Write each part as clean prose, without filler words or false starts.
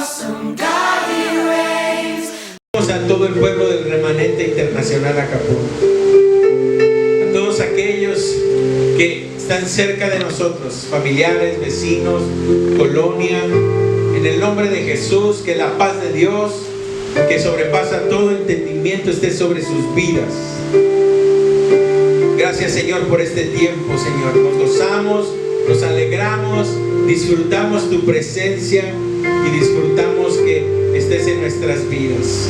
awesome God He reigns. A todo el pueblo del Remanente Internacional Acapulco, a todos aquellos que están cerca de nosotros, familiares, vecinos, colonia, en el nombre de Jesús, que la paz de Dios, que sobrepasa todo entendimiento, esté sobre sus vidas. Gracias, Señor, por este tiempo, Señor. Nos gozamos, nos alegramos, disfrutamos tu presencia y disfrutamos que estés en nuestras vidas.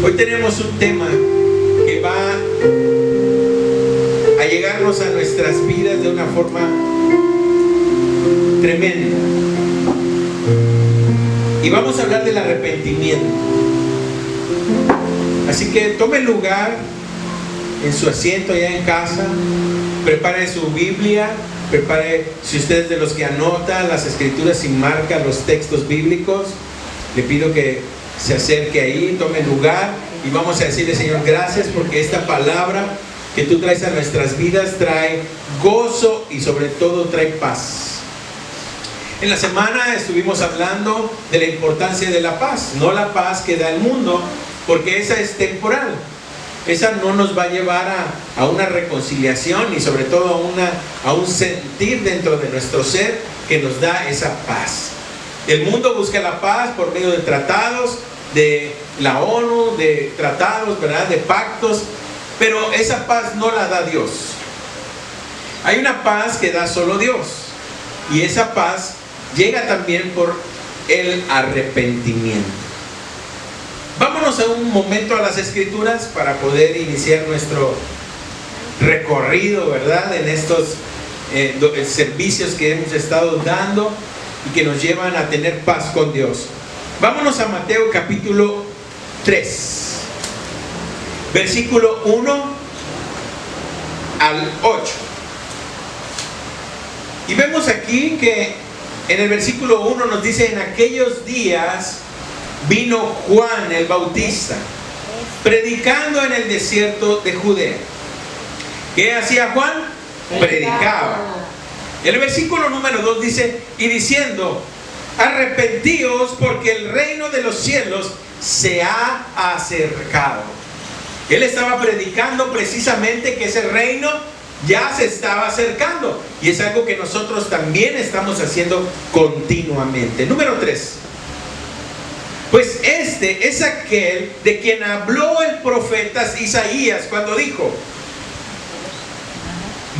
Hoy tenemos un tema que va a llegarnos a nuestras vidas de una forma tremenda. Y vamos a hablar del arrepentimiento. Así que tome lugar en su asiento allá en casa, prepare su Biblia, prepare, si usted es de los que anota las escrituras y marca los textos bíblicos, le pido que se acerque ahí, tome lugar y vamos a decirle: Señor, gracias porque esta palabra que tú traes a nuestras vidas trae gozo y sobre todo trae paz. En la semana estuvimos hablando de la importancia de la paz, no la paz que da el mundo, porque esa es temporal. Esa no nos va a llevar a una reconciliación y sobre todo a un sentir dentro de nuestro ser que nos da esa paz. El mundo busca la paz por medio de tratados, de la ONU, de tratados, ¿verdad?, de pactos, pero esa paz no la da Dios. Hay una paz que da solo Dios, y esa paz llega también por el arrepentimiento. Vámonos a un momento a las escrituras para poder iniciar nuestro recorrido, ¿verdad?, en estos servicios que hemos estado dando y que nos llevan a tener paz con Dios. Vámonos a Mateo capítulo 3, versículo 1 al 8. Y vemos aquí que en el versículo 1 nos dice: en aquellos días vino Juan el Bautista, predicando en el desierto de Judea. ¿Qué hacía Juan? Predicaba. El versículo número 2 dice: y diciendo, arrepentíos porque el reino de los cielos se ha acercado. Él estaba predicando precisamente que ese reino ya se estaba acercando, y es algo que nosotros también estamos haciendo continuamente. Número 3. Pues este es aquel de quien habló el profeta Isaías cuando dijo: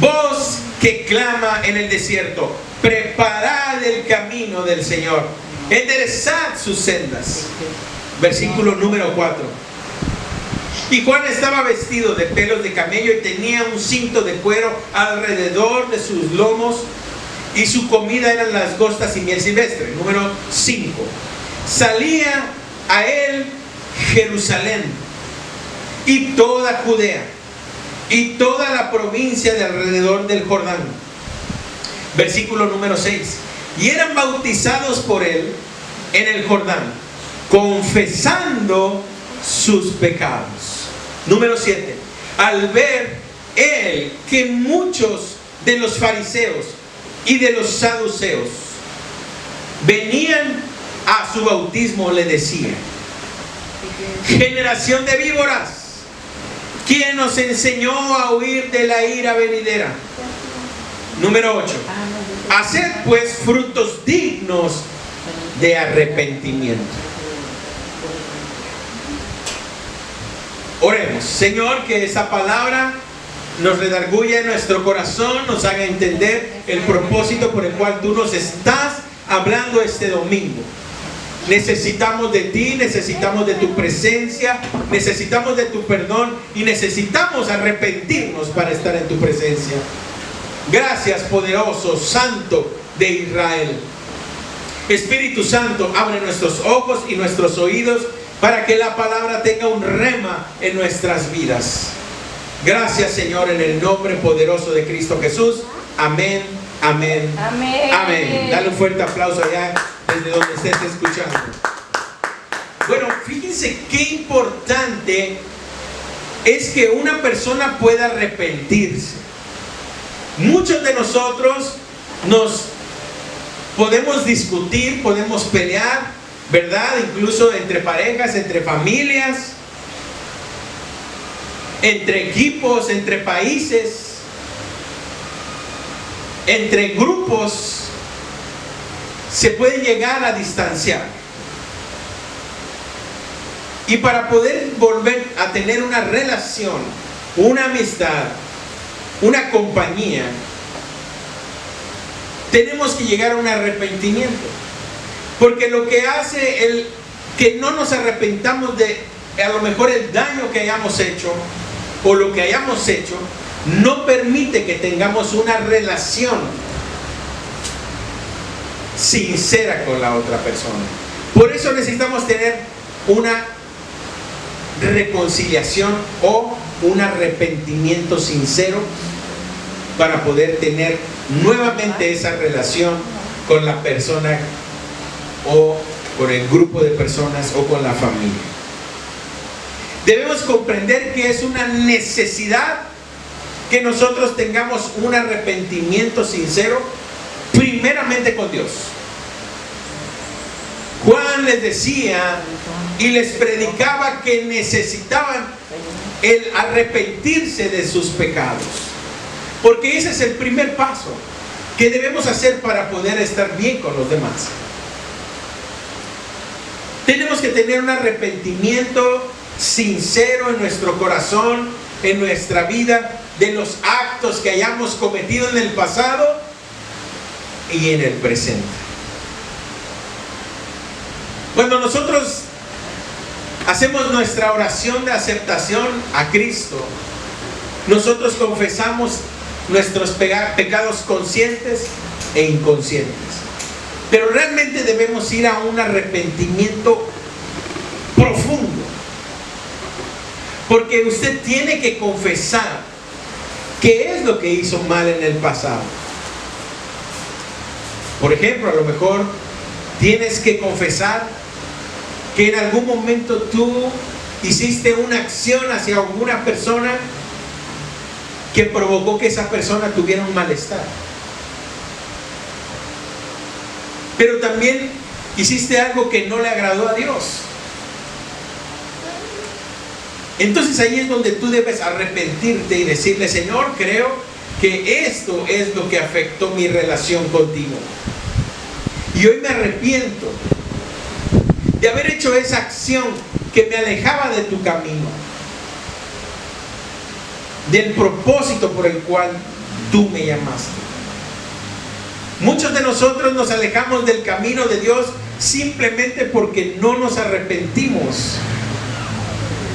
voz que clama en el desierto, preparad el camino del Señor, enderezad sus sendas. Versículo número 4. Y Juan estaba vestido de pelos de camello y tenía un cinto de cuero alrededor de sus lomos, y su comida eran langostas y miel silvestre. Número 5. Salía a él Jerusalén y toda Judea y toda la provincia de alrededor del Jordán. Versículo número 6. Y eran bautizados por él en el Jordán, confesando sus pecados. Número 7. Al ver él que muchos de los fariseos y de los saduceos venían a su bautismo, le decía: generación de víboras, ¿quién nos enseñó a huir de la ira venidera? Número 8. Haced pues frutos dignos de arrepentimiento. Oremos. Señor, que esa palabra nos redarguya en nuestro corazón, nos haga entender el propósito por el cual tú nos estás hablando este domingo. Necesitamos de ti, necesitamos de tu presencia, necesitamos de tu perdón y necesitamos arrepentirnos para estar en tu presencia. Gracias, poderoso, santo de Israel. Espíritu Santo, abre nuestros ojos y nuestros oídos para que la palabra tenga un rema en nuestras vidas. Gracias, Señor, en el nombre poderoso de Cristo Jesús. Amén, amén, amén, amén. Dale un fuerte aplauso allá desde donde estés escuchando. Bueno, fíjense qué importante es que una persona pueda arrepentirse. Muchos de nosotros nos podemos discutir, podemos pelear, ¿verdad? Incluso entre parejas, entre familias, entre equipos, entre países, entre grupos, se puede llegar a distanciar. Y para poder volver a tener una relación, una amistad, una compañía, tenemos que llegar a un arrepentimiento. Porque lo que hace el que no nos arrepentamos de a lo mejor el daño que hayamos hecho o lo que hayamos hecho, no permite que tengamos una relación sincera con la otra persona. Por eso necesitamos tener una reconciliación o un arrepentimiento sincero para poder tener nuevamente esa relación con la persona o con el grupo de personas o con la familia. Debemos comprender que es una necesidad que nosotros tengamos un arrepentimiento sincero primeramente con Dios. Juan les decía y les predicaba que necesitaban el arrepentirse de sus pecados, porque ese es el primer paso que debemos hacer para poder estar bien con los demás. Tenemos que tener un arrepentimiento sincero en nuestro corazón, en nuestra vida, de los actos que hayamos cometido en el pasado y en el presente. Cuando nosotros hacemos nuestra oración de aceptación a Cristo, nosotros confesamos nuestros pecados conscientes e inconscientes. Pero realmente debemos ir a un arrepentimiento profundo. Porque usted tiene que confesar qué es lo que hizo mal en el pasado. Por ejemplo, a lo mejor tienes que confesar que en algún momento tú hiciste una acción hacia alguna persona que provocó que esa persona tuviera un malestar. Pero también hiciste algo que no le agradó a Dios. Entonces ahí es donde tú debes arrepentirte y decirle: Señor, creo que esto es lo que afectó mi relación contigo. Y hoy me arrepiento de haber hecho esa acción que me alejaba de tu camino, del propósito por el cual tú me llamaste. Muchos de nosotros nos alejamos del camino de Dios simplemente porque no nos arrepentimos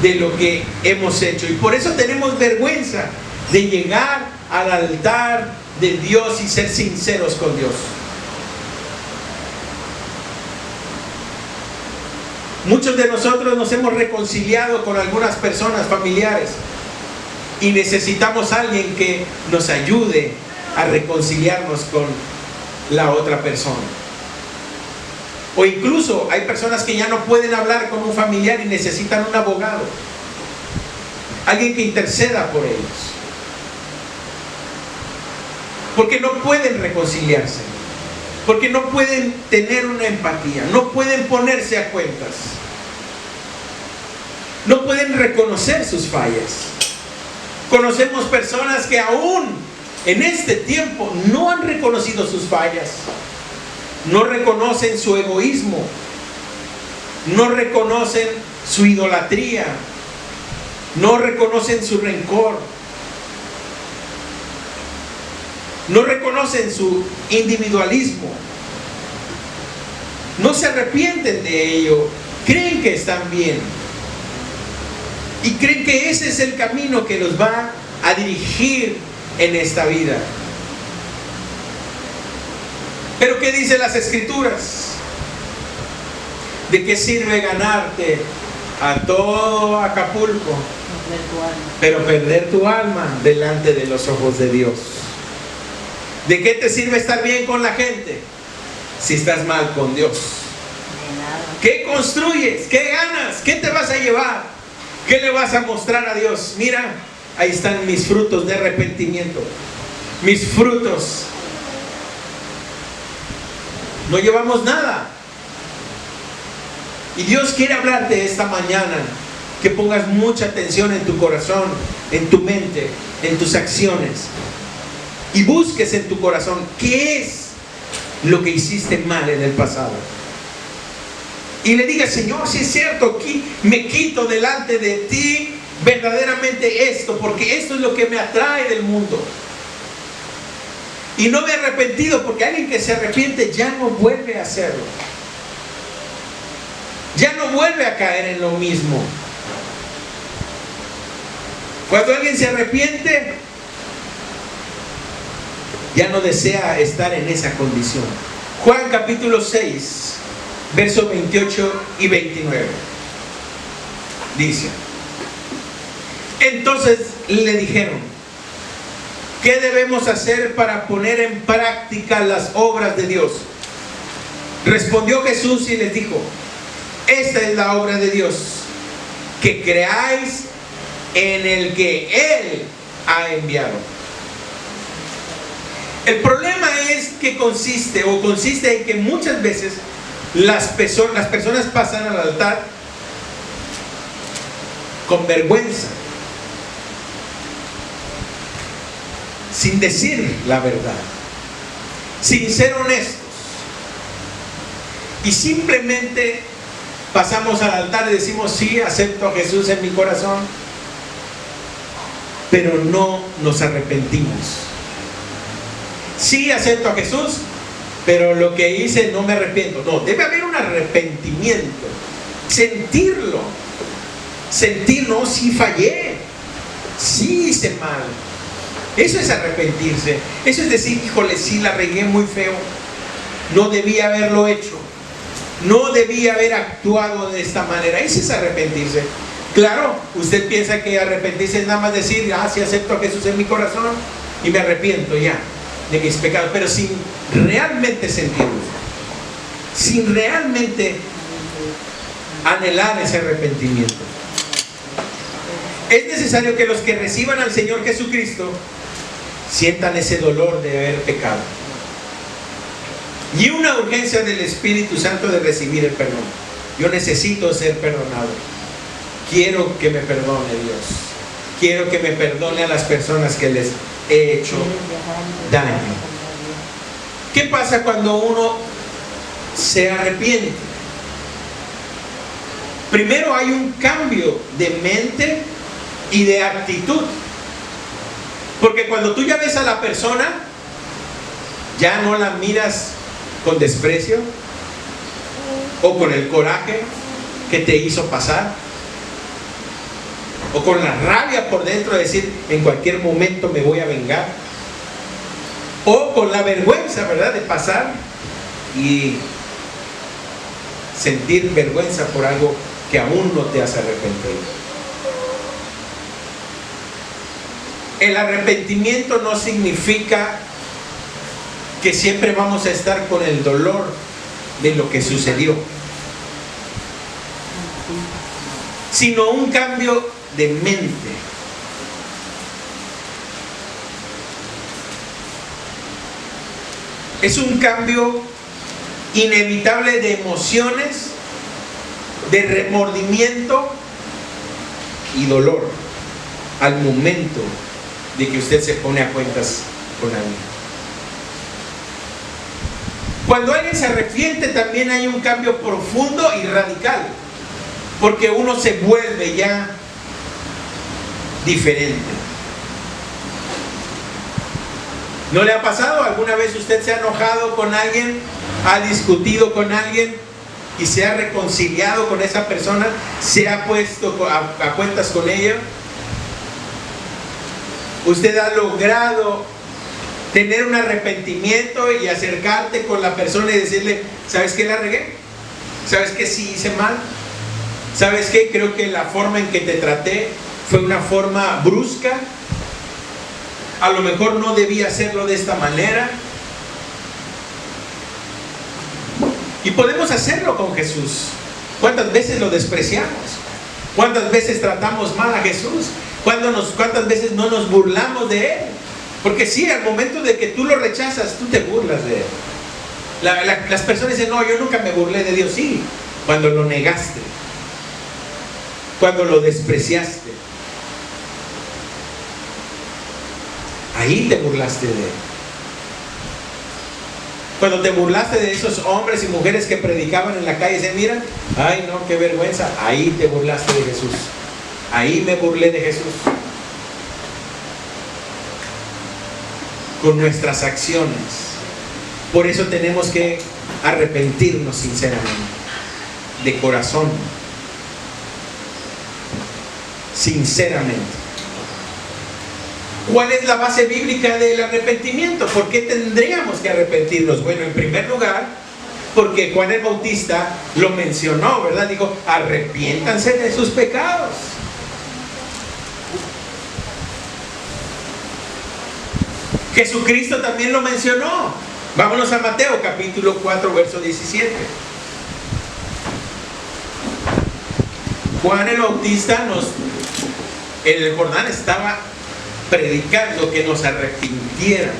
de lo que hemos hecho. Y por eso tenemos vergüenza de llegar al altar de Dios y ser sinceros con Dios. Muchos de nosotros nos hemos reconciliado con algunas personas familiares y necesitamos a alguien que nos ayude a reconciliarnos con la otra persona. O incluso hay personas que ya no pueden hablar con un familiar y necesitan un abogado, alguien que interceda por ellos, porque no pueden reconciliarse, porque no pueden tener una empatía, no pueden ponerse a cuentas, no pueden reconocer sus fallas. Conocemos personas que aún en este tiempo no han reconocido sus fallas, no reconocen su egoísmo, no reconocen su idolatría, no reconocen su rencor, no reconocen su individualismo, no se arrepienten de ello, creen que están bien y creen que ese es el camino que los va a dirigir en esta vida. Pero ¿qué dicen las Escrituras? ¿De qué sirve ganarte a todo Acapulco, pero perder tu alma delante de los ojos de Dios? ¿De qué te sirve estar bien con la gente si estás mal con Dios? ¿Qué construyes? ¿Qué ganas? ¿Qué te vas a llevar? ¿Qué le vas a mostrar a Dios? Mira, ahí están mis frutos de arrepentimiento, mis frutos. No llevamos nada. Y Dios quiere hablarte esta mañana, que pongas mucha atención en tu corazón, en tu mente, en tus acciones. Y busques en tu corazón qué es lo que hiciste mal en el pasado. Y le digas: Señor, si es cierto, aquí me quito delante de ti verdaderamente esto, porque esto es lo que me atrae del mundo. Y no me he arrepentido, porque alguien que se arrepiente ya no vuelve a hacerlo. Ya no vuelve a caer en lo mismo. Cuando alguien se arrepiente, ya no desea estar en esa condición. Juan capítulo 6, versos 28 y 29. Dice: entonces le dijeron: ¿qué debemos hacer para poner en práctica las obras de Dios? Respondió Jesús y les dijo: esta es la obra de Dios, que creáis en el que Él ha enviado. El problema es que consiste en que muchas veces las personas pasan al altar con vergüenza, sin decir la verdad, sin ser honestos, y simplemente pasamos al altar y decimos: sí, acepto a Jesús en mi corazón, pero no nos arrepentimos. Sí, acepto a Jesús, pero lo que hice no me arrepiento. No, debe haber un arrepentimiento, sentirlo, sentir: no, sí fallé, sí hice mal. Eso es arrepentirse. Eso es decir: híjole, sí la regué muy feo, no debía haberlo hecho, no debía haber actuado de esta manera. Eso es arrepentirse. Claro, usted piensa que arrepentirse es nada más decir: ah, sí, acepto a Jesús en mi corazón y me arrepiento ya de mis pecados, pero sin realmente sentirlo, sin realmente anhelar ese arrepentimiento. Es necesario que los que reciban al Señor Jesucristo sientan ese dolor de haber pecado y una urgencia del Espíritu Santo de recibir el perdón. Yo necesito ser perdonado. Quiero que me perdone Dios. Quiero que me perdone a las personas que les he hecho daño. ¿Qué pasa cuando uno se arrepiente? Primero hay un cambio de mente y de actitud. Porque cuando tú ya ves a la persona, ya no la miras con desprecio o con el coraje que te hizo pasar, o con la rabia por dentro de decir: en cualquier momento me voy a vengar, o con la vergüenza, ¿verdad?, de pasar y sentir vergüenza por algo que aún no te has arrepentido. El arrepentimiento no significa que siempre vamos a estar con el dolor de lo que sucedió, sino un cambio de mente. Es un cambio inevitable de emociones, de remordimiento y dolor al momento de que usted se pone a cuentas con alguien. Cuando alguien se arrepiente, también hay un cambio profundo y radical, porque uno se vuelve ya diferente. ¿No le ha pasado? ¿Alguna vez usted se ha enojado con alguien, ha discutido con alguien y se ha reconciliado con esa persona, se ha puesto a cuentas con ella? Usted ha logrado tener un arrepentimiento y acercarte con la persona y decirle: ¿sabes qué? La regué. ¿Sabes qué? Sí hice mal. ¿Sabes qué? Creo que la forma en que te traté fue una forma brusca. A lo mejor no debía hacerlo de esta manera. Y podemos hacerlo con Jesús. ¿Cuántas veces lo despreciamos? ¿Cuántas veces tratamos mal a Jesús? ¿Cuántas veces no nos burlamos de Él? Porque sí, al momento de que tú lo rechazas, tú te burlas de Él. Las personas dicen: no, yo nunca me burlé de Dios. Sí, cuando lo negaste, cuando lo despreciaste. Ahí te burlaste de Él. Cuando te burlaste de esos hombres y mujeres que predicaban en la calle y decían, mira, ay no, qué vergüenza. Ahí te burlaste de Jesús. Ahí me burlé de Jesús. Con nuestras acciones. Por eso tenemos que arrepentirnos sinceramente, de corazón, sinceramente. ¿Cuál es la base bíblica del arrepentimiento? ¿Por qué tendríamos que arrepentirnos? Bueno, en primer lugar, porque Juan el Bautista lo mencionó, ¿verdad? Dijo, arrepiéntanse de sus pecados. Jesucristo también lo mencionó. Vámonos a Mateo capítulo 4, verso 17. Juan el Bautista en el Jordán estaba predicando que nos arrepintiéramos.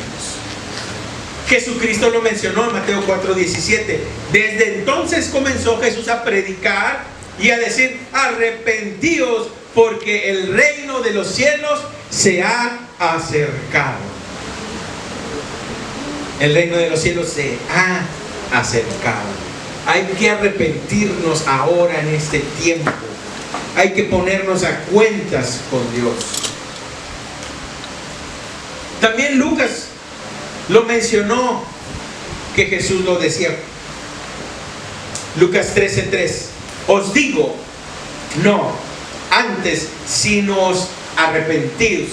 Jesucristo lo mencionó en Mateo 4:17. Desde entonces comenzó Jesús a predicar y a decir, arrepentíos porque el reino de los cielos se ha acercado. El reino de los cielos se ha acercado. Hay que arrepentirnos ahora en este tiempo. Hay que ponernos a cuentas con Dios. También Lucas lo mencionó, que Jesús lo decía. Lucas 13:3. Os digo, no, antes si no os arrepentís,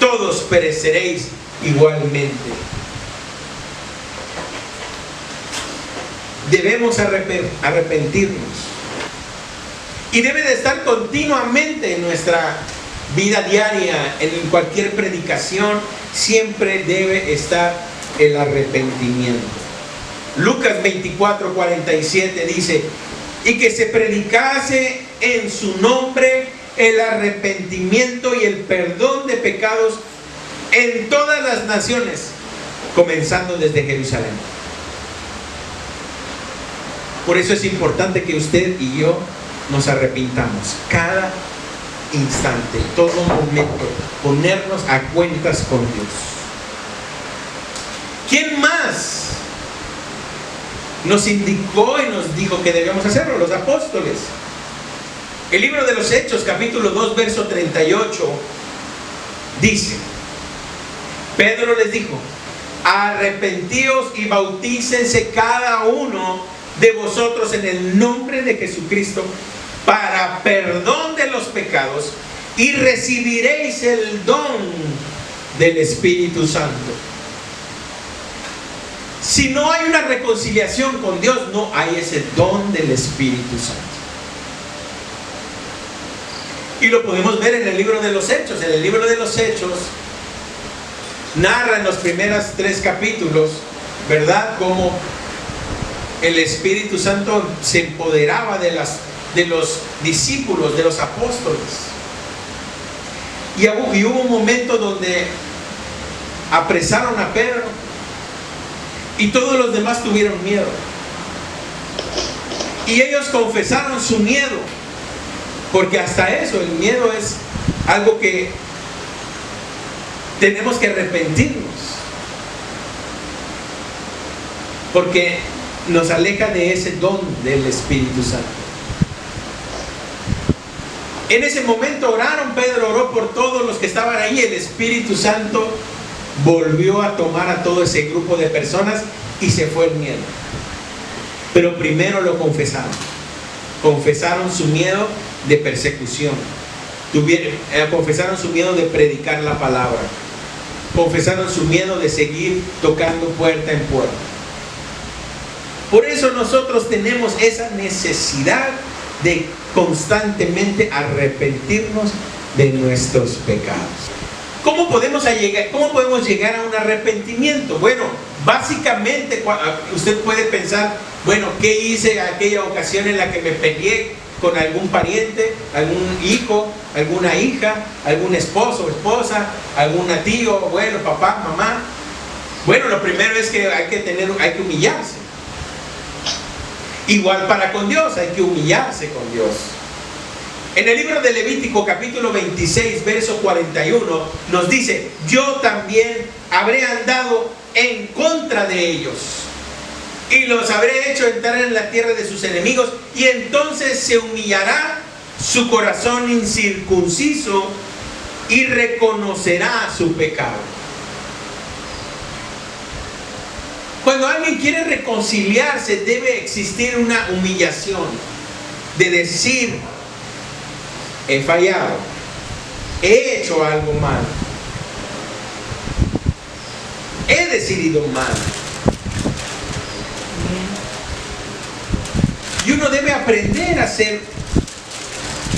todos pereceréis igualmente. Debemos arrepentirnos. Y debe de estar continuamente en nuestra vida diaria, en cualquier predicación, siempre debe estar el arrepentimiento. Lucas 24:47 dice, y que se predicase en su nombre el arrepentimiento y el perdón de pecados en todas las naciones, comenzando desde Jerusalén. Por eso es importante que usted y yo nos arrepintamos cada instante, todo momento, ponernos a cuentas con Dios. ¿Quién más nos indicó y nos dijo que debíamos hacerlo? Los apóstoles. El libro de los Hechos, capítulo 2, verso 38, dice, Pedro les dijo, arrepentíos y bautícense cada uno de vosotros en el nombre de Jesucristo para perdón de los pecados y recibiréis el don del Espíritu Santo. Si no hay una reconciliación con Dios, no hay ese don del Espíritu Santo. Y lo podemos ver en el libro de los Hechos. En el libro de los Hechos narra en los primeros 3 capítulos, ¿verdad?, cómo el Espíritu Santo se empoderaba de los discípulos, de los apóstoles. Y hubo un momento donde apresaron a Pedro y todos los demás tuvieron miedo. Y ellos confesaron su miedo, porque hasta eso, el miedo es algo que tenemos que arrepentirnos, porque nos aleja de ese don del Espíritu Santo. En ese momento oraron, Pedro oró por todos los que estaban ahí. El Espíritu Santo volvió a tomar a todo ese grupo de personas y se fue el miedo. Pero primero lo confesaron. Confesaron su miedo de persecución. Confesaron su miedo de predicar la palabra. Confesaron su miedo de seguir tocando puerta en puerta. Por eso nosotros tenemos esa necesidad de constantemente arrepentirnos de nuestros pecados. ¿Cómo podemos llegar a un arrepentimiento? Bueno, básicamente usted puede pensar, bueno, ¿qué hice aquella ocasión en la que me peleé con algún pariente, algún hijo, alguna hija, algún esposo o esposa, algún tío, abuelo, papá, mamá? Bueno, lo primero es que hay que humillarse. Igual para con Dios, hay que humillarse con Dios. En el libro de Levítico capítulo 26, verso 41, nos dice: yo también habré andado en contra de ellos y los habré hecho entrar en la tierra de sus enemigos, y entonces se humillará su corazón incircunciso y reconocerá su pecado. Cuando alguien quiere reconciliarse, debe existir una humillación de decir: he fallado, he hecho algo mal, he decidido mal. Y uno debe aprender a ser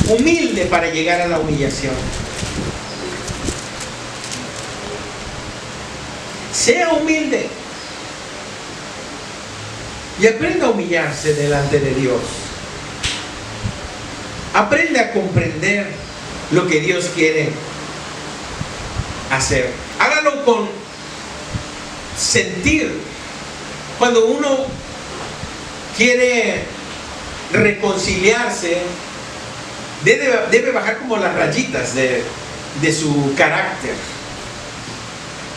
humilde para llegar a la humillación. Sea humilde y aprenda a humillarse delante de Dios. Aprende a comprender lo que Dios quiere hacer. Hágalo con sentir. Cuando uno quiere reconciliarse, debe bajar como las rayitas de su carácter.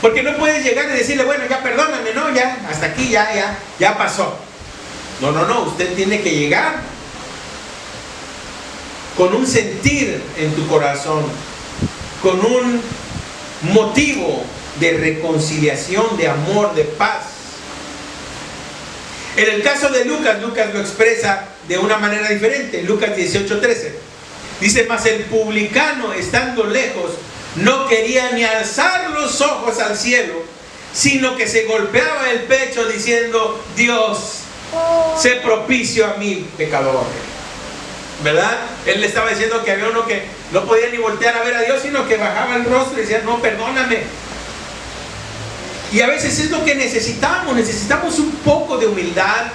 Porque no puedes llegar y decirle: bueno, ya perdóname, no, ya, hasta aquí, ya pasó. No, usted tiene que llegar con un sentir en tu corazón, con un motivo de reconciliación, de amor, de paz. En el caso de Lucas lo expresa de una manera diferente. Lucas 18:13 dice: mas el publicano, estando lejos, no quería ni alzar los ojos al cielo, sino que se golpeaba el pecho diciendo: Dios, sé propicio a mí, pecador. ¿Verdad? Él le estaba diciendo que había uno que no podía ni voltear a ver a Dios, sino que bajaba el rostro y decía: no, perdóname. Y a veces es lo que necesitamos un poco de humildad,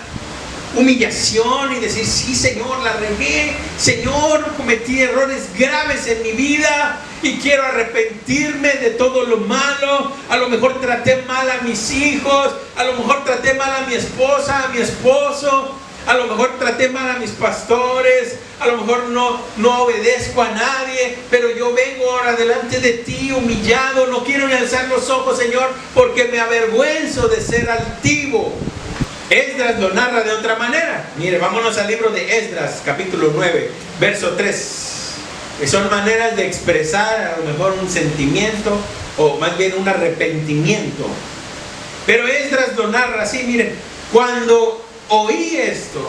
humillación, y decir: sí, Señor, la regué, Señor, cometí errores graves en mi vida y quiero arrepentirme de todo lo malo. A lo mejor traté mal a mis hijos, a lo mejor traté mal a mi esposa, a mi esposo, a lo mejor traté mal a mis pastores, a lo mejor no obedezco a nadie, pero yo vengo ahora delante de ti humillado. No quiero ni alzar los ojos, Señor, porque me avergüenzo de ser altivo. Esdras lo narra de otra manera. Mire, vámonos al libro de Esdras, capítulo 9, verso 3. Son maneras de expresar a lo mejor un sentimiento, o más bien un arrepentimiento. Pero Esdras lo narra así, miren: cuando oí esto,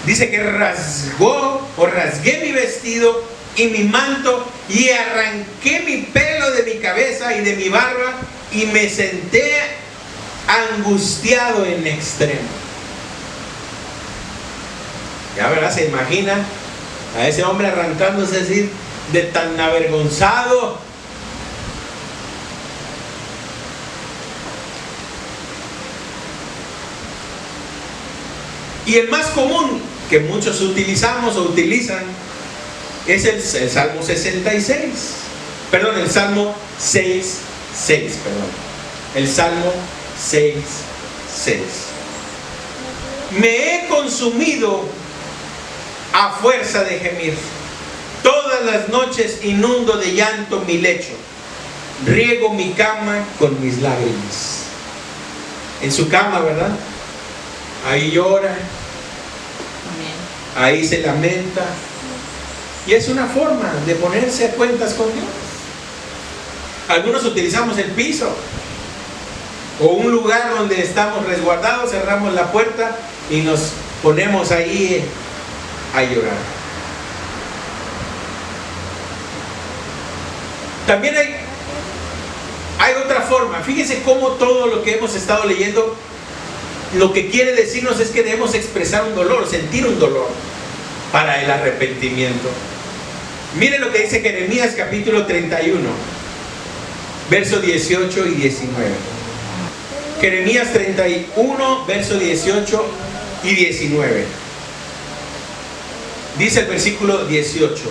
dice que rasgué mi vestido y mi manto, y arranqué mi pelo de mi cabeza y de mi barba, y me senté angustiado en extremo. Ya, ¿verdad? Se imagina a ese hombre arrancándose así, de tan avergonzado. Y el más común que muchos utilizamos o utilizan es el Salmo 66. Perdón, el Salmo 6:6. El Salmo 6:6. Me he consumido a fuerza de gemir. Todas las noches inundo de llanto mi lecho. Riego mi cama con mis lágrimas. En su cama, ¿verdad? Ahí llora. Ahí se lamenta. Y es una forma de ponerse a cuentas con Dios. Algunos utilizamos el piso o un lugar donde estamos resguardados, cerramos la puerta y nos ponemos ahí a llorar. También hay otra forma. Fíjense cómo todo lo que hemos estado leyendo, lo que quiere decirnos es que debemos expresar un dolor, sentir un dolor para el arrepentimiento. Miren lo que dice Jeremías capítulo 31, versos 18 y 19. Jeremías 31, versos 18 y 19. Dice el versículo 18: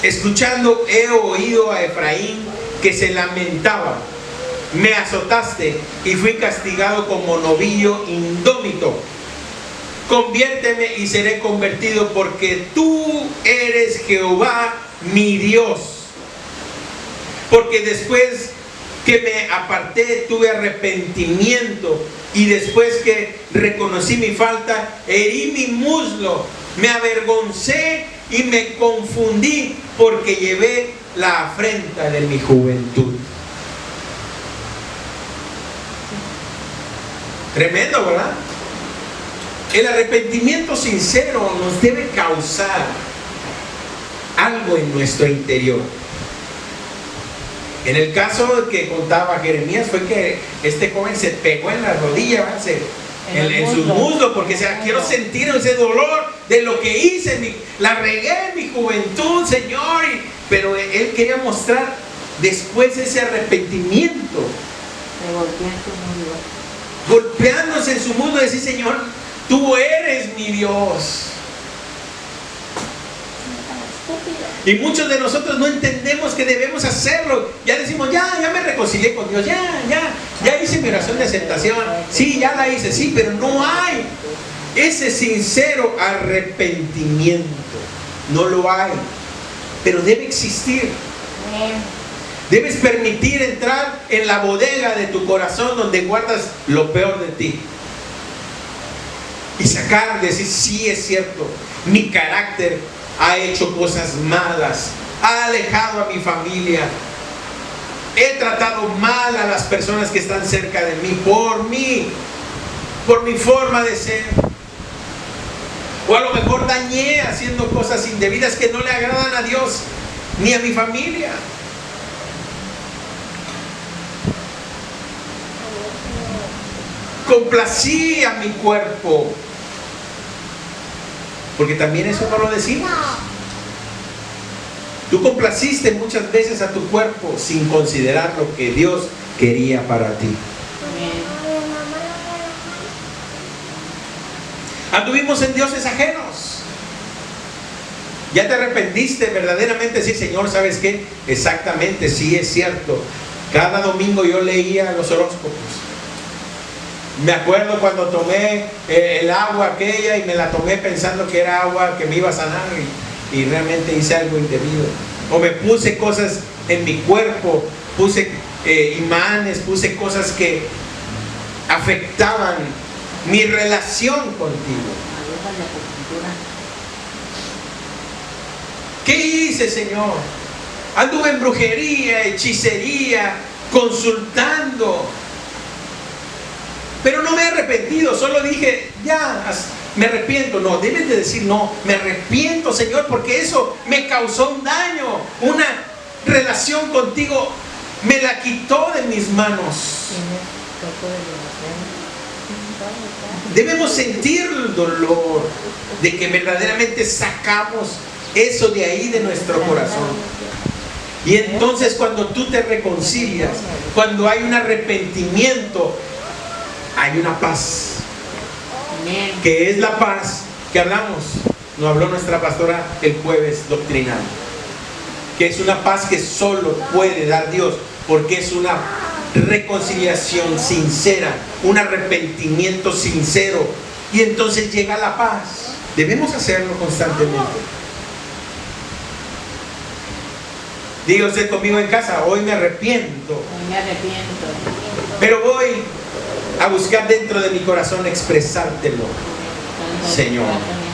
escuchando he oído a Efraín que se lamentaba. Me azotaste y fui castigado como novillo indómito. Conviérteme y seré convertido, porque tú eres Jehová mi Dios. Porque después que me aparté tuve arrepentimiento, y después que reconocí mi falta, herí mi muslo, me avergoncé y me confundí, porque llevé la afrenta de mi juventud. Tremendo, ¿verdad? El arrepentimiento sincero nos debe causar algo en nuestro interior. En el caso que contaba Jeremías fue que este joven se pegó en la rodilla, ¿verdad? En su muslo, porque quiero sentir ese dolor de lo que hice, la regué en mi juventud, Señor. Pero él quería mostrar después ese arrepentimiento, golpeándose en su muslo, decir: Señor, tú eres mi Dios. Y muchos de nosotros no entendemos que debemos hacerlo. Ya decimos: ya me reconcilié con Dios, ya hice mi oración de aceptación, sí, ya la hice, sí, pero no hay ese sincero arrepentimiento. No lo hay, pero debe existir. Debes permitir entrar en la bodega de tu corazón, donde guardas lo peor de ti, y sacar, decir: sí, es cierto, mi carácter ha hecho cosas malas, ha alejado a mi familia, he tratado mal a las personas que están cerca de mí, por mi forma de ser, o a lo mejor dañé haciendo cosas indebidas que no le agradan a Dios ni a mi familia. Complací a mi cuerpo, porque también eso no lo decimos. Tú complaciste muchas veces a tu cuerpo sin considerar lo que Dios quería para ti. Anduvimos en dioses ajenos. Ya te arrepentiste verdaderamente, sí, Señor, ¿sabes qué? Exactamente, sí, es cierto. Cada domingo yo leía los horóscopos. Me acuerdo cuando tomé el agua aquella, y me la tomé pensando que era agua que me iba a sanar, y realmente hice algo indebido. O me puse cosas en mi cuerpo, puse imanes, puse cosas que afectaban mi relación contigo. ¿Qué hice, Señor? Anduve en brujería, hechicería, consultando. Pero no me he arrepentido, solo dije: ya, me arrepiento. No, debes de decir: no, me arrepiento, Señor, porque eso me causó un daño. Una relación contigo me la quitó de mis manos. Debemos sentir el dolor de que verdaderamente sacamos eso de ahí, de nuestro corazón. Y entonces, cuando tú te reconcilias, cuando hay un arrepentimiento, hay una paz, que es la paz que hablamos, nos habló nuestra pastora el jueves doctrinal, que es una paz que solo puede dar Dios, porque es una reconciliación sincera, un arrepentimiento sincero, y entonces llega la paz. Debemos hacerlo constantemente. Diga usted conmigo en casa: hoy me arrepiento. Hoy me arrepiento. Pero voy a buscar dentro de mi corazón expresártelo, Señor.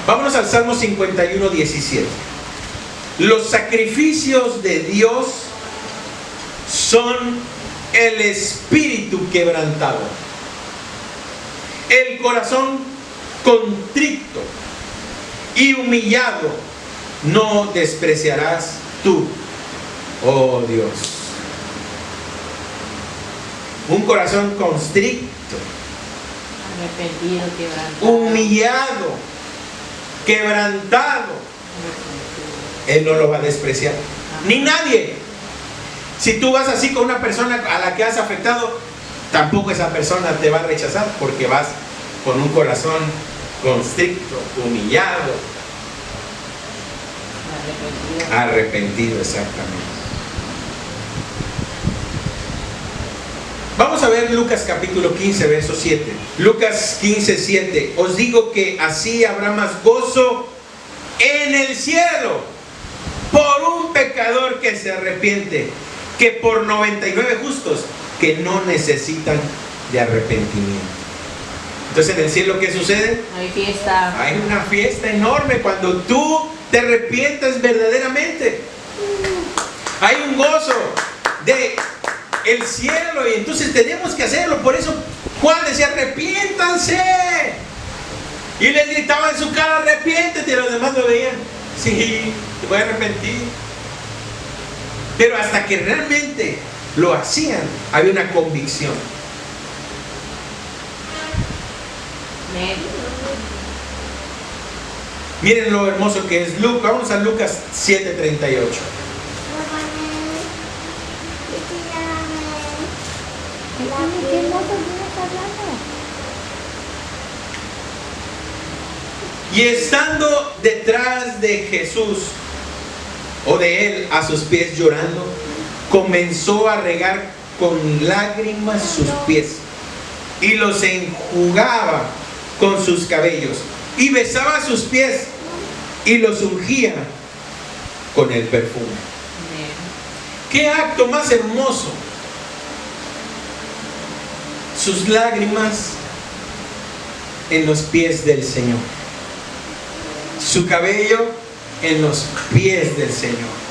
Vámonos al Salmo 51, 17. Los sacrificios de Dios son el espíritu quebrantado, el corazón contrito y humillado no despreciarás tú, oh Dios. Un corazón constricto, arrepentido, quebrantado, humillado, quebrantado, Él no lo va a despreciar, ni nadie. Si tú vas así con una persona a la que has afectado, tampoco esa persona te va a rechazar, porque vas con un corazón constricto, humillado, arrepentido, exactamente. Vamos a ver Lucas capítulo 15, verso 7. Lucas 15, 7. Os digo que así habrá más gozo en el cielo por un pecador que se arrepiente, que por 99 justos que no necesitan de arrepentimiento. Entonces en el cielo, ¿qué sucede? Hay fiesta. Hay una fiesta enorme cuando tú te arrepientas verdaderamente. Hay un gozo de el cielo y entonces tenemos que hacerlo. Por eso Juan decía: arrepiéntanse. Y les gritaba en su cara: arrepiéntete. Y los demás lo veían: sí, te voy a arrepentir. Pero hasta que realmente lo hacían, había una convicción. Amén. Miren lo hermoso que es Lucas. Vamos a Lucas 7:38. Y estando detrás de Jesús, o de él, a sus pies llorando, comenzó a regar con lágrimas sus pies y los enjugaba con sus cabellos y besaba sus pies y los ungía con el perfume. Amén. ¡Qué acto más hermoso! Sus lágrimas en los pies del Señor, su cabello en los pies del Señor.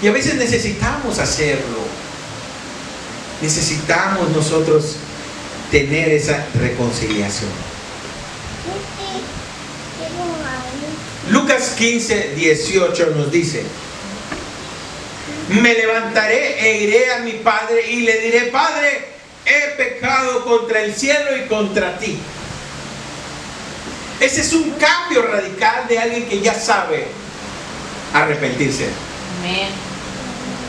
Y a veces necesitamos hacerlo. Necesitamos nosotros tener esa reconciliación. Lucas 15:18 nos dice: me levantaré e iré a mi padre y le diré: Padre, he pecado contra el cielo y contra ti. Ese es un cambio radical de alguien que ya sabe arrepentirse. Amén.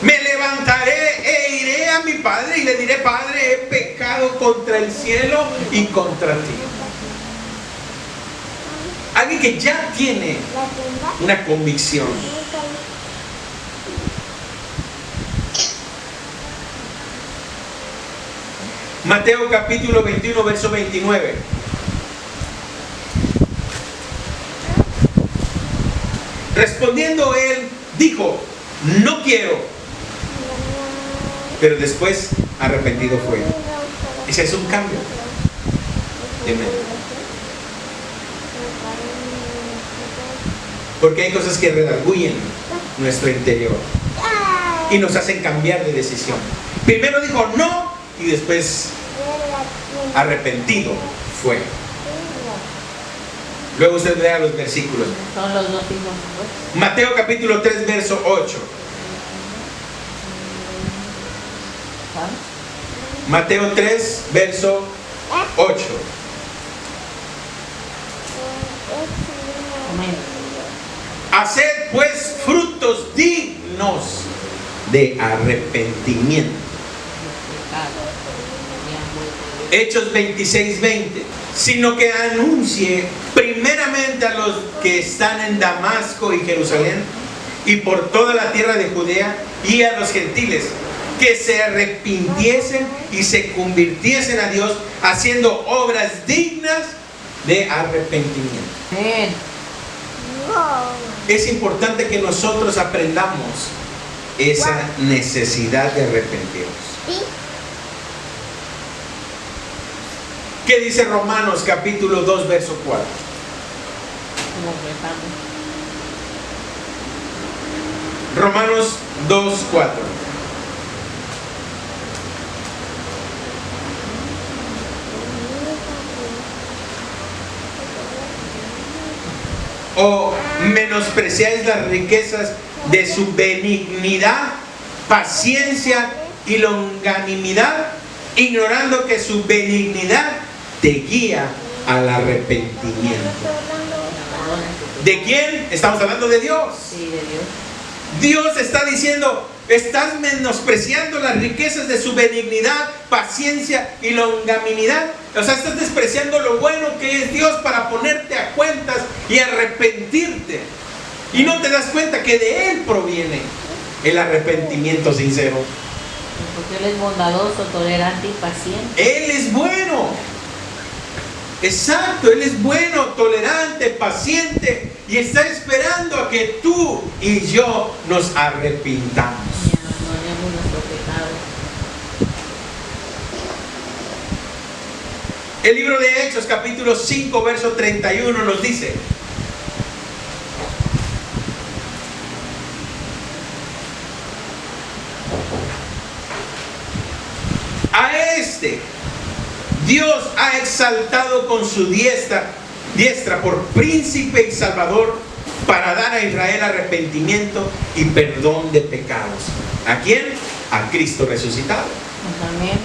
Me levantaré e iré a mi padre y le diré: Padre, he pecado contra el cielo y contra ti. Alguien que ya tiene una convicción. Mateo capítulo 21, verso 29. Respondiendo él, dijo: no quiero. Pero después arrepentido fue. Ese es un cambio de mente. Porque hay cosas que redarguyen nuestro interior y nos hacen cambiar de decisión. Primero dijo no y después arrepentido fue. Luego usted lea los versículos. Son los dos hijos. Mateo capítulo 3, verso 8. Mateo 3, verso 8. Amén. Haced pues frutos dignos de arrepentimiento. Hechos 26, 20. Sino que anuncie primeramente a los que están en Damasco y Jerusalén y por toda la tierra de Judea y a los gentiles, que se arrepintiesen y se convirtiesen a Dios, haciendo obras dignas de arrepentimiento. Amén. Es importante que nosotros aprendamos esa necesidad de arrepentirnos. ¿Qué dice Romanos capítulo 2, verso 4? Romanos 2, 4. ¿O menospreciáis las riquezas de su benignidad, paciencia y longanimidad, ignorando que su benignidad te guía al arrepentimiento? ¿De quién? Estamos hablando de Dios. Sí, de Dios. Dios está diciendo: estás menospreciando las riquezas de su benignidad, paciencia y longanimidad. O sea, estás despreciando lo bueno que es Dios para ponerte a cuentas y arrepentirte. Y no te das cuenta que de Él proviene el arrepentimiento sincero. Porque Él es bondadoso, tolerante y paciente. Él es bueno. Exacto, Él es bueno, tolerante, paciente y está esperando a que tú y yo nos arrepintamos. Y abandonemos nuestro pecado. El libro de Hechos, capítulo 5, verso 31 nos dice: a este Dios ha exaltado con su diestra por príncipe y salvador, para dar a Israel arrepentimiento y perdón de pecados. ¿A quién? A Cristo resucitado. Amén.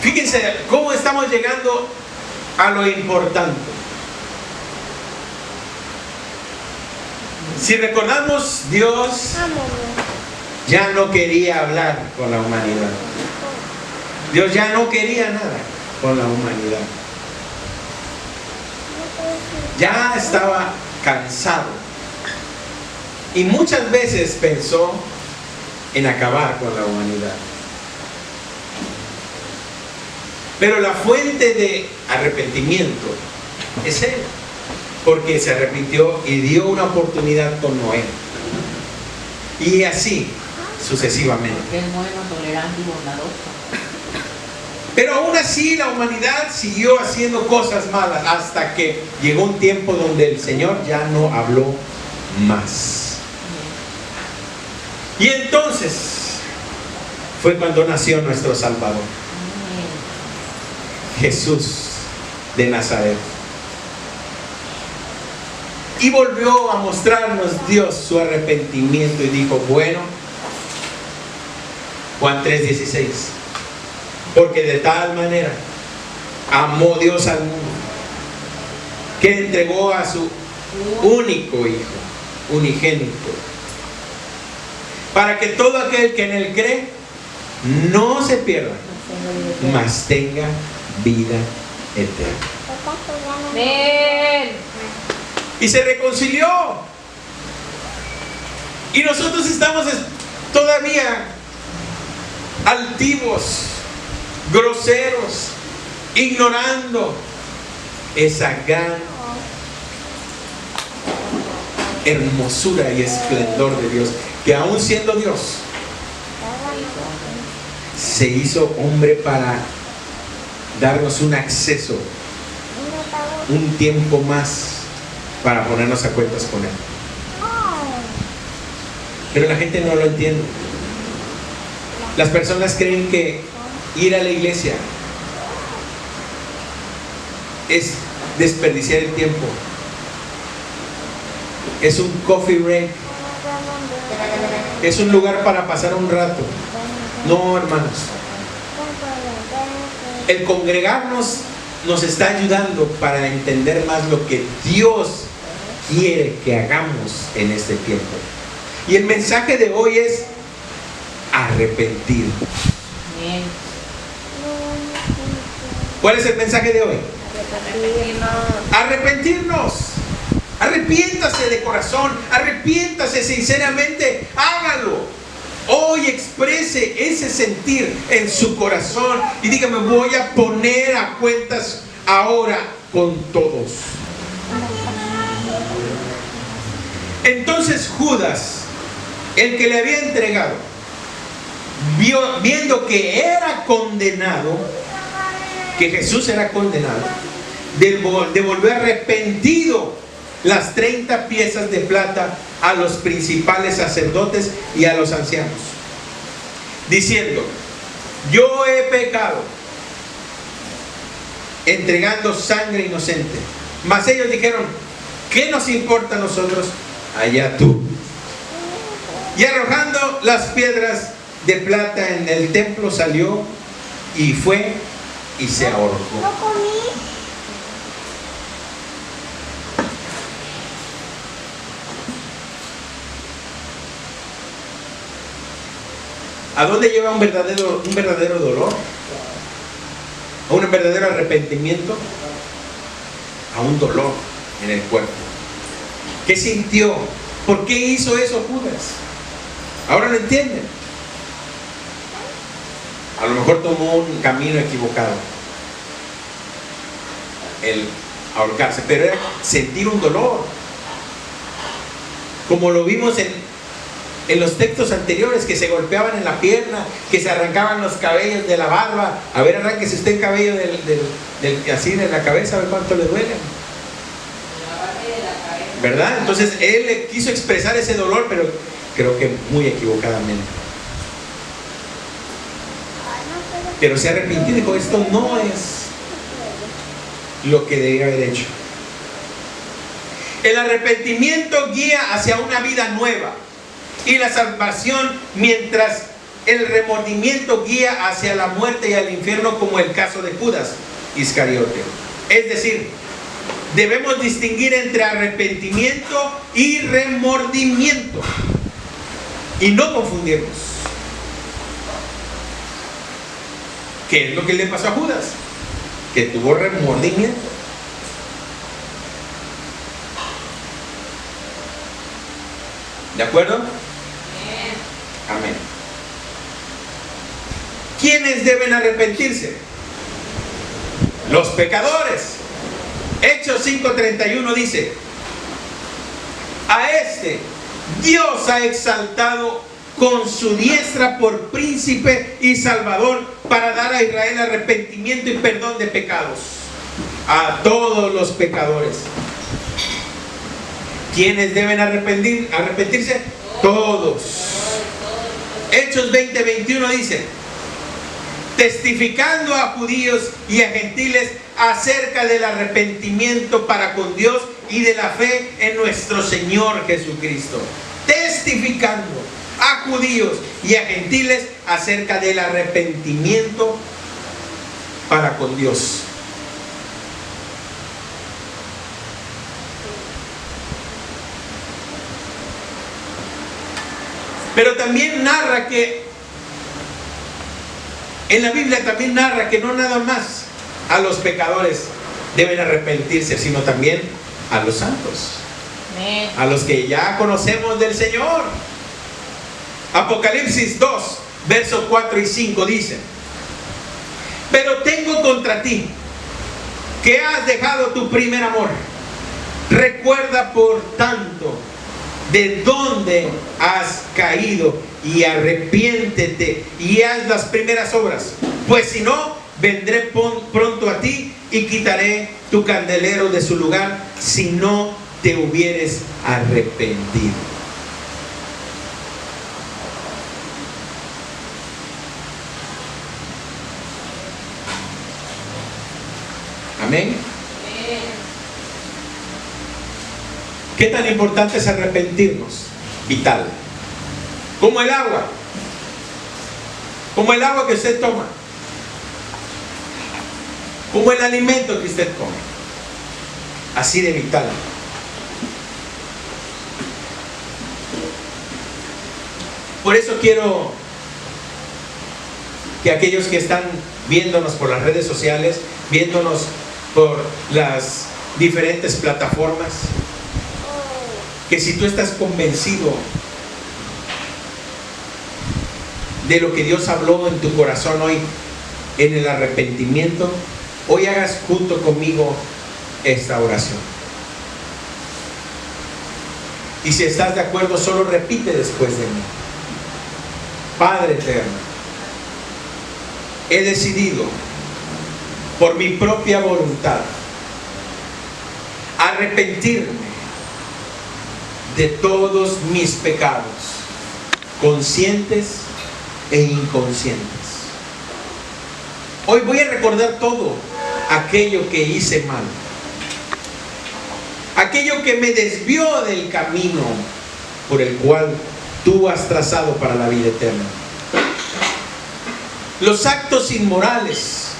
Fíjense cómo estamos llegando a lo importante. Si recordamos, Dios ya no quería hablar con la humanidad. Dios ya no quería nada con la humanidad. Ya estaba cansado. Y muchas veces pensó en acabar con la humanidad. Pero la fuente de arrepentimiento es Él. Porque se arrepintió y dio una oportunidad con Noé. Y así sucesivamente. Porque es bueno, tolerante y bondadoso. Pero aún así la humanidad siguió haciendo cosas malas hasta que llegó un tiempo donde el Señor ya no habló más. Y entonces fue cuando nació nuestro Salvador, Jesús de Nazaret. Y volvió a mostrarnos Dios su arrepentimiento y dijo: bueno, Juan 3:16, porque de tal manera amó Dios al mundo que entregó a su único Hijo, unigénito, para que todo aquel que en Él cree no se pierda, mas tenga vida eterna. Amén. Y se reconcilió. Y nosotros estamos todavía altivos, groseros, ignorando esa gran hermosura y esplendor de Dios, que aún siendo Dios se hizo hombre para darnos un acceso, un tiempo más para ponernos a cuentas con Él. Pero la gente no lo entiende. Las personas creen que ir a la iglesia es desperdiciar el tiempo, es un coffee break, es un lugar para pasar un rato. No, hermanos, el congregarnos nos está ayudando para entender más lo que Dios quiere que hagamos en este tiempo. Y el mensaje de hoy es arrepentir. Amén. ¿Cuál es el mensaje de hoy? Arrepentirnos. Arrepiéntase de corazón, arrepiéntase sinceramente, hágalo. Hoy exprese ese sentir en su corazón y diga: me voy a poner a cuentas ahora con todos. Entonces Judas, el que le había entregado, viendo que era condenado, que Jesús era condenado, devolvió arrepentido las 30 piezas de plata a los principales sacerdotes y a los ancianos, diciendo: yo he pecado entregando sangre inocente. Mas ellos dijeron: ¿qué nos importa a nosotros? Allá tú. Y arrojando las piedras de plata en el templo, salió y fue y se ahorcó. ¿A dónde lleva un verdadero dolor? ¿A un verdadero arrepentimiento? A un dolor en el cuerpo. ¿Qué sintió? ¿Por qué hizo eso Judas? Ahora lo entienden. A lo mejor tomó un camino equivocado, el ahorcarse, pero era sentir un dolor, como lo vimos en los textos anteriores, que se golpeaban en la pierna, que se arrancaban los cabellos de la barba. A ver, arránquese usted el cabello así de la cabeza, a ver cuánto le duele, ¿verdad? Entonces él le quiso expresar ese dolor, pero creo que muy equivocadamente. Pero se arrepintió y dijo, esto no es lo que debía haber hecho. El arrepentimiento guía hacia una vida nueva y la salvación, mientras el remordimiento guía hacia la muerte y al infierno, como el caso de Judas Iscariote. Es decir, debemos distinguir entre arrepentimiento y remordimiento y no confundirnos. ¿Qué es lo que le pasó a Judas? Que tuvo remordimiento. ¿De acuerdo? Amén. ¿Quiénes deben arrepentirse? Los pecadores. Hechos 5:31 dice: a este Dios ha exaltado con su diestra por príncipe y salvador, para dar a Israel arrepentimiento y perdón de pecados. A todos los pecadores. ¿Quiénes deben arrepentirse? Todos. Hechos 20:21 dice: testificando a judíos y a gentiles acerca del arrepentimiento para con Dios y de la fe en nuestro Señor Jesucristo. Testificando a judíos y a gentiles acerca del arrepentimiento para con Dios. Pero también narra que en la Biblia también narra que no nada más a los pecadores deben arrepentirse, sino también a los santos, a los que ya conocemos del Señor. Apocalipsis 2, versos 4 y 5 dice: pero tengo contra ti que has dejado tu primer amor. Recuerda por tanto de dónde has caído y arrepiéntete y haz las primeras obras, pues si no, vendré pronto a ti y quitaré tu candelero de su lugar si no te hubieres arrepentido. Amén. ¿Qué tan importante es arrepentirnos? Vital. Como el agua. Como el agua que usted toma. Como el alimento que usted come. Así de vital. Por eso quiero que aquellos que están viéndonos por las redes sociales, viéndonos por las diferentes plataformas, que si tú estás convencido de lo que Dios habló en tu corazón hoy, en el arrepentimiento, hoy hagas junto conmigo esta oración. Y si estás de acuerdo, solo repite después de mí. Padre eterno, he decidido por mi propia voluntad arrepentirme de todos mis pecados, conscientes e inconscientes. Hoy voy a recordar todo aquello que hice mal, aquello que me desvió del camino por el cual tú has trazado para la vida eterna. Los actos inmorales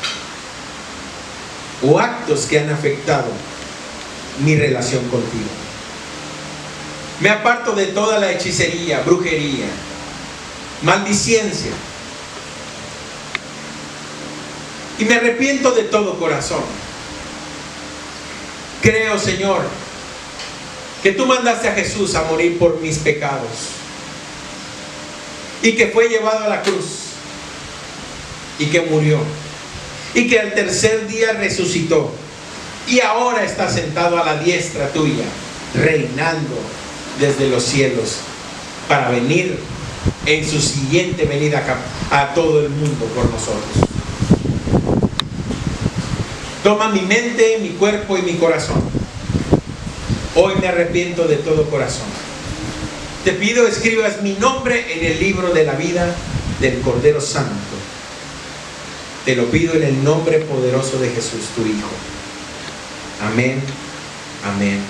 o actos que han afectado mi relación contigo. Me aparto de toda la hechicería, brujería, maldicencia. Y me arrepiento de todo corazón. Creo, Señor, que tú mandaste a Jesús a morir por mis pecados y que fue llevado a la cruz y que murió y que al tercer día resucitó y ahora está sentado a la diestra tuya, reinando desde los cielos para venir en su siguiente venida a todo el mundo por nosotros. Toma mi mente, mi cuerpo y mi corazón. Hoy me arrepiento de todo corazón. Te pido escribas mi nombre en el libro de la vida del Cordero Santo. Te lo pido en el nombre poderoso de Jesús, tu Hijo. Amén, amén,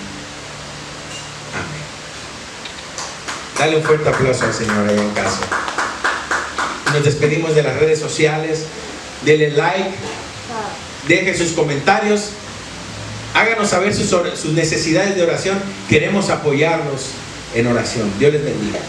amén. Dale un fuerte aplauso al Señor allá en casa. Nos despedimos de las redes sociales. Dele like, deje sus comentarios, háganos saber sus necesidades de oración. Queremos apoyarlos en oración. Dios les bendiga.